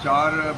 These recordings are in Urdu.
4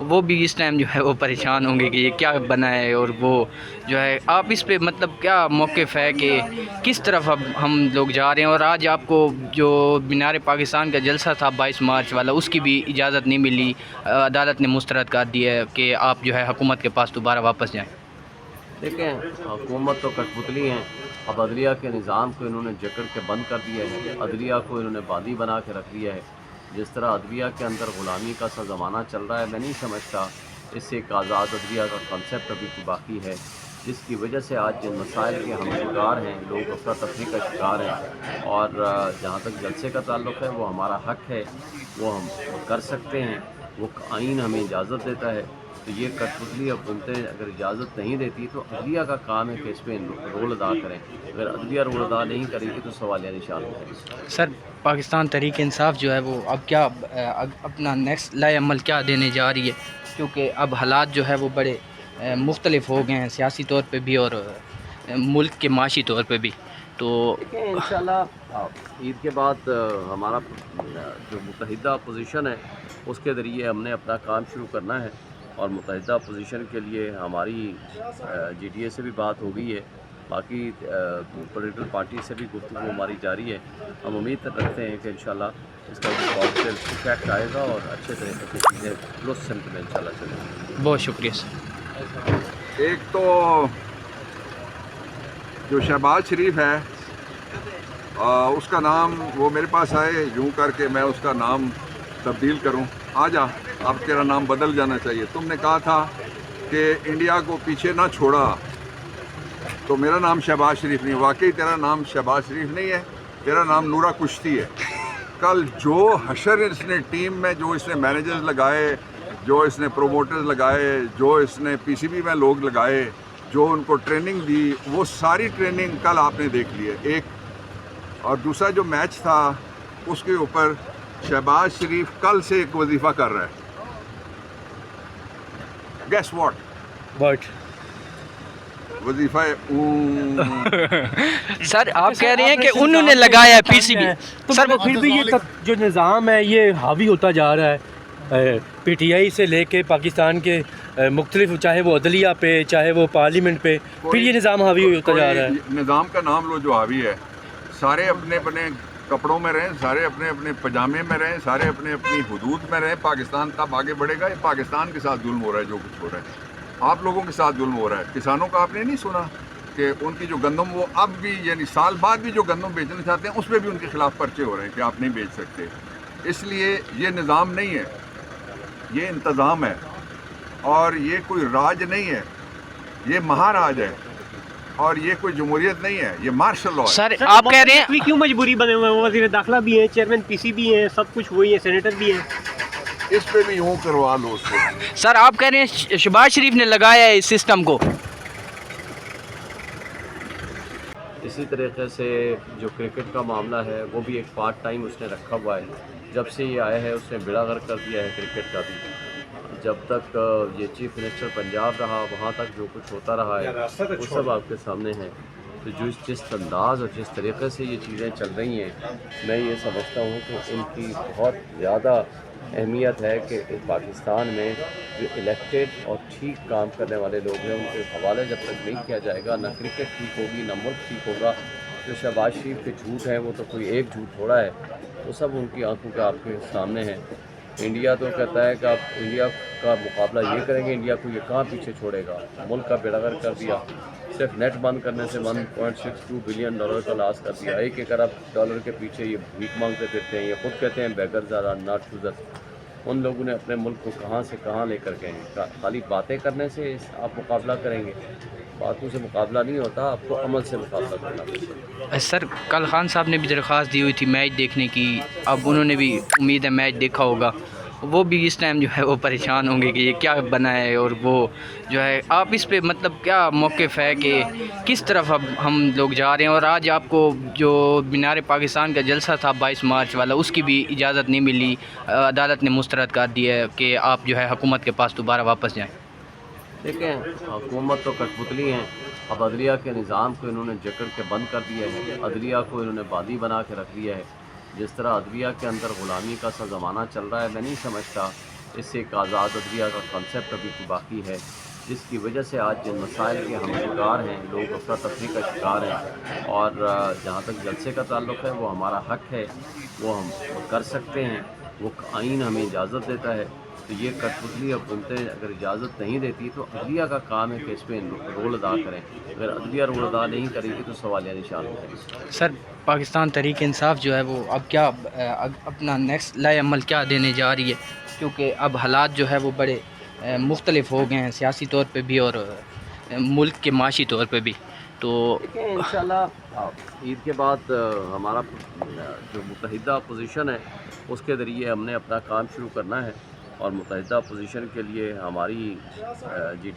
وہ بھی اس ٹائم جو ہے وہ پریشان ہوں گے کہ یہ کیا بنا ہے، اور وہ جو ہے آپ اس پہ مطلب کیا موقف ہے کہ کس طرف اب ہم لوگ جا رہے ہیں؟ اور آج آپ کو جو مینار پاکستان کا جلسہ تھا 22 مارچ والا، اس کی بھی اجازت نہیں ملی، عدالت نے مسترد کر دیا ہے کہ آپ جو ہے حکومت کے پاس دوبارہ واپس جائیں۔ دیکھیں، حکومت تو کٹ پتلی ہیں، اب عدلیہ کے نظام کو انہوں نے جکڑ کے بند کر دیا ہے، عدلیہ کو انہوں نے باندھی بنا کے رکھ دیا ہے۔ جس طرح عدلیہ کے اندر غلامی کا سا زمانہ چل رہا ہے، میں نہیں سمجھتا اس سے ایک آزاد عدلیہ کا کنسیپٹ ابھی کوئی باقی ہے، جس کی وجہ سے آج جن مسائل کے ہم شکار ہیں، لوگ افراتفری کا شکار ہیں، اور جہاں تک جلسے کا تعلق ہے وہ ہمارا حق ہے، وہ ہم کر سکتے ہیں، وہ آئین ہمیں اجازت دیتا ہے۔ تو یہ کٹ پتلی حکومتیں اگر اجازت نہیں دیتی تو عدلیہ کا کام ہے کہ اس پہ رول ادا کریں، اگر عدلیہ رول ادا نہیں کرے گی تو سوالیہ نشان ہوگا۔ سر، پاکستان تحریک انصاف جو ہے وہ اب کیا اپنا نیکسٹ لائے عمل کیا دینے جا رہی ہے؟ کیونکہ اب حالات جو ہے وہ بڑے مختلف ہو گئے ہیں، سیاسی طور پہ بھی اور ملک کے معاشی طور پہ بھی۔ تو دیکھیں، انشاءاللہ عید کے بعد ہمارا جو متحدہ اپوزیشن ہے اس کے ذریعے ہم نے اپنا کام شروع کرنا ہے، اور متحدہ اپوزیشن کے لیے ہماری جی ڈی اے سے بھی بات ہو گئی ہے، باقی پولیٹیکل پارٹی سے بھی گفتگو ہماری جاری ہے۔ ہم امید رکھتے ہیں کہ انشاءاللہ اس کا پازیٹیو افیکٹ آئے گا اور اچھے طریقے سے چیزیں درست سمت میں انشاءاللہ چلیں گی۔ بہت شکریہ سر۔ ایک تو جو شہباز شریف ہے اس کا نام وہ میرے پاس آئے یوں کر کے میں اس کا نام تبدیل کروں، آ جا اب تیرا نام بدل جانا چاہیے، تم نے کہا تھا کہ انڈیا کو پیچھے نہ چھوڑا تو میرا نام شہباز شریف نہیں، واقعی تیرا نام شہباز شریف نہیں ہے، تیرا نام نورا کشتی ہے۔ کل جو حشر اس نے ٹیم میں، جو اس نے مینیجرز لگائے، جو اس نے پروموٹرز لگائے، جو اس نے پی سی بی میں لوگ لگائے، جو ان کو ٹریننگ دی، وہ ساری ٹریننگ کل آپ نے دیکھ لی ہے۔ ایک اور دوسرا جو میچ تھا اس کے اوپر شہباز شریف کل سے ایک وظیفہ کر رہا ہے، گیس واٹ وظیفہ سر آپ کہہ رہے ہیں کہ انہوں نے لگایا ہے پی سی بی، سر وہ پھر بھی یہ جو نظام ہے یہ حاوی ہوتا جا رہا ہے پی ٹی آئی سے لے کے پاکستان کے مختلف، چاہے وہ عدلیہ پہ چاہے وہ پارلیمنٹ پہ، پھر یہ نظام حاوی ہوتا جا رہا ہے۔ نظام کا نام لو جو حاوی ہے، سارے اپنے اپنے کپڑوں میں رہیں، سارے اپنے اپنے پجامے میں رہیں، سارے اپنے اپنی حدود میں رہیں، پاکستان تب آگے بڑھے گا۔ یہ پاکستان کے ساتھ ظلم ہو رہا ہے، جو کچھ ہو رہا ہے آپ لوگوں کے ساتھ ظلم ہو رہا ہے۔ کسانوں کا آپ نے نہیں سنا کہ ان کی جو گندم وہ اب بھی یعنی سال بعد بھی جو گندم بیچنا چاہتے ہیں اس پہ بھی ان کے خلاف پرچے ہو رہے ہیں کہ آپ نہیں بیچ سکتے۔ اس لیے یہ نظام نہیں ہے، یہ انتظام ہے، اور یہ کوئی راج نہیں ہے، یہ مہاراج ہے، اور یہ کوئی جمہوریت نہیں ہے، یہ مارشل لا ہے۔ سر آپ کہہ رہے ہیں کیوں مجبوری بنے ہوئے ہیں؟ وہ وزیر داخلہ بھی ہیں، چیئرمین پی سی بھی ہیں، سب کچھ وہی ہے، سینیٹر بھی ہیں۔ اس پہ بھی یوں کروا لو اس کو۔ سر آپ کہہ رہے ہیں شہباز شریف نے لگایا ہے اس سسٹم کو؟ اسی طریقے سے جو کرکٹ کا معاملہ ہے وہ بھی ایک پارٹ ٹائم اس نے رکھا ہوا ہے، جب سے یہ آیا ہے اس نے بیڑا غرق کر دیا ہے کرکٹ کا بھی۔ جب تک یہ چیف منسٹر پنجاب رہا وہاں تک جو کچھ ہوتا رہا ہے وہ سب آپ کے سامنے ہے۔ تو جس انداز اور جس طریقے سے یہ چیزیں چل رہی ہیں، میں یہ سمجھتا ہوں کہ ان کی بہت زیادہ اہمیت ہے کہ پاکستان میں جو الیکٹڈ اور ٹھیک کام کرنے والے لوگ ہیں ان کے حوالے جب تک نہیں کیا جائے گا، نہ کرکٹ ٹھیک ہوگی نہ ملک ٹھیک ہوگا۔ جو شہباز شریف کے جھوٹ ہیں وہ تو کوئی ایک جھوٹ تھوڑا ہے، وہ سب ان کی آنکھوں کے آپ کے سامنے ہیں۔ انڈیا تو کہتا ہے کہ آپ انڈیا کا مقابلہ یہ کریں گے، انڈیا کو یہ کہاں پیچھے چھوڑے گا، ملک کا بیڑا غرق کر دیا۔ صرف نیٹ بند کرنے سے $1.62 بلین کا لاس کر دیا۔ 1 ارب ڈالر کے پیچھے یہ بھیک مانگتے پھرتے ہیں، یہ خود کہتے ہیں بیگرز آر ناٹ چوزرز۔ ان لوگوں نے اپنے ملک کو کہاں سے کہاں لے کر گئے ہیں۔ خالی باتیں کرنے سے آپ مقابلہ کریں گے، باتوں سے مقابلہ نہیں ہوتا، آپ کو عمل سے مقابلہ کرنا پڑتا ہے۔ سر کل خان صاحب نے بھی درخواست دی ہوئی تھی میچ دیکھنے کی، اب انہوں نے بھی امید ہے میچ دیکھا ہوگا، وہ بھی اس ٹائم جو ہے وہ پریشان ہوں گے کہ یہ کیا بنا ہے، اور وہ جو ہے آپ اس پہ مطلب کیا موقف ہے کہ کس طرف اب ہم لوگ جا رہے ہیں؟ اور آج آپ کو جو مینار پاکستان کا جلسہ تھا 22 مارچ والا اس کی بھی اجازت نہیں ملی، عدالت نے مسترد کر دیا ہے کہ آپ جو ہے حکومت کے پاس دوبارہ واپس جائیں۔ دیکھیں، حکومت تو کٹ پتلی ہیں، اب عدلیہ کے نظام کو انہوں نے جکڑ کے بند کر دیا ہے، عدلیہ کو انہوں نے باندھی بنا کے رکھ دیا ہے۔ جس طرح عدلیہ کے اندر غلامی کا سا زمانہ چل رہا ہے، میں نہیں سمجھتا اس سے ایک آزاد عدلیہ کا کنسیپٹ ابھی باقی ہے، جس کی وجہ سے آج جن مسائل کے ہم شکار ہیں، لوگ افراتفری کا شکار ہیں، اور جہاں تک جلسے کا تعلق ہے وہ ہمارا حق ہے، وہ ہم کر سکتے ہیں، وہ آئین ہمیں اجازت دیتا ہے۔ تو یہ کٹپتلی حکومتیں اگر اجازت نہیں دیتی تو عدلیہ کا کام ہے کہ اس میں رول ادا کریں، اگر عدلیہ رول ادا نہیں کرے گی تو سوالیہ نشان ہے۔ سر پاکستان تحریک انصاف جو ہے وہ اب کیا اپنا نیکسٹ لائے عمل کیا دینے جا رہی ہے، کیونکہ اب حالات جو ہے وہ بڑے مختلف ہو گئے ہیں سیاسی طور پہ بھی اور ملک کے معاشی طور پہ بھی، تو دیکھیں انشاءاللہ عید کے بعد ہمارا جو متحدہ اپوزیشن ہے اس کے ذریعے ہم نے اپنا کام شروع کرنا ہے، اور متحدہ اپوزیشن کے لیے ہماری جی